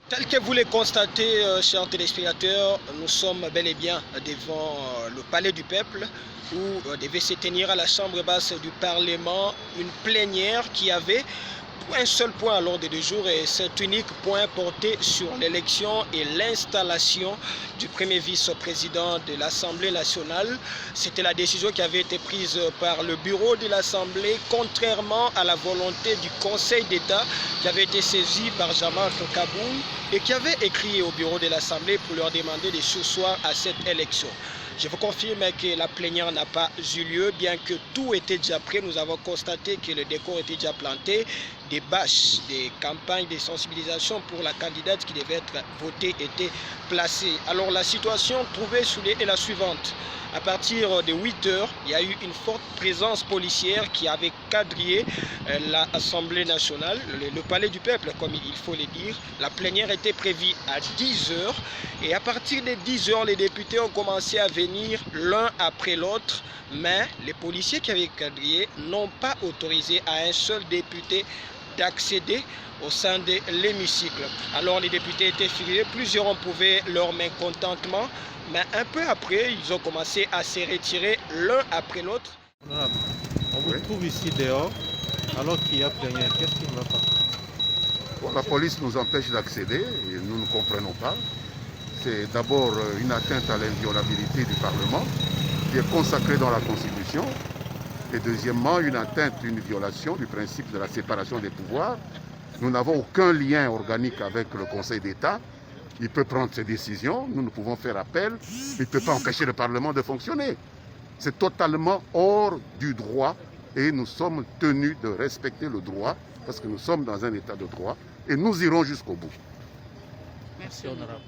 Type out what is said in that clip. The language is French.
Tel que vous le constatez, chers téléspectateurs, nous sommes bel et bien devant le Palais du Peuple où devait se tenir à la Chambre basse du Parlement une plénière qui avait un seul point à l'ordre du jour et cet unique point porté sur l'élection et l'installation du premier vice-président de l'Assemblée nationale. C'était la décision qui avait été prise par le bureau de l'Assemblée contrairement à la volonté du Conseil d'État qui avait été saisi par Jean-Marc Kaboul et qui avait écrit au bureau de l'Assemblée pour leur demander de s'asseoir à cette élection. Je vous confirme que la plénière n'a pas eu lieu, bien que tout était déjà prêt. Nous avons constaté que le décor était déjà planté, des bâches, des campagnes de sensibilisation pour la candidate qui devait être votée étaient placées. Alors la situation trouvée sous les est la suivante. À partir de 8 heures, il y a eu une forte présence policière qui avait quadrillé l'Assemblée nationale, le Palais du Peuple, comme il faut le dire. La plénière était prévue à 10 heures et à partir de 10 heures, les députés ont commencé à venir l'un après l'autre, mais les policiers qui avaient quadrillé n'ont pas autorisé à un seul député d'accéder au sein de l'hémicycle. Alors les députés étaient furieux, plusieurs ont prouvé leur mécontentement, mais un peu après, ils ont commencé à se retirer l'un après l'autre. On vous trouve ici dehors, alors qu'il y a plénière. Qu'est-ce qui ne va pas? Bon, la police nous empêche d'accéder et nous ne comprenons pas. C'est d'abord une atteinte à l'inviolabilité du Parlement, qui est consacrée dans la Constitution. Et deuxièmement, une violation du principe de la séparation des pouvoirs. Nous n'avons aucun lien organique avec le Conseil d'État. Il peut prendre ses décisions, nous pouvons faire appel, mais il ne peut pas empêcher le Parlement de fonctionner. C'est totalement hors du droit et nous sommes tenus de respecter le droit parce que nous sommes dans un état de droit et nous irons jusqu'au bout. Merci, honorable.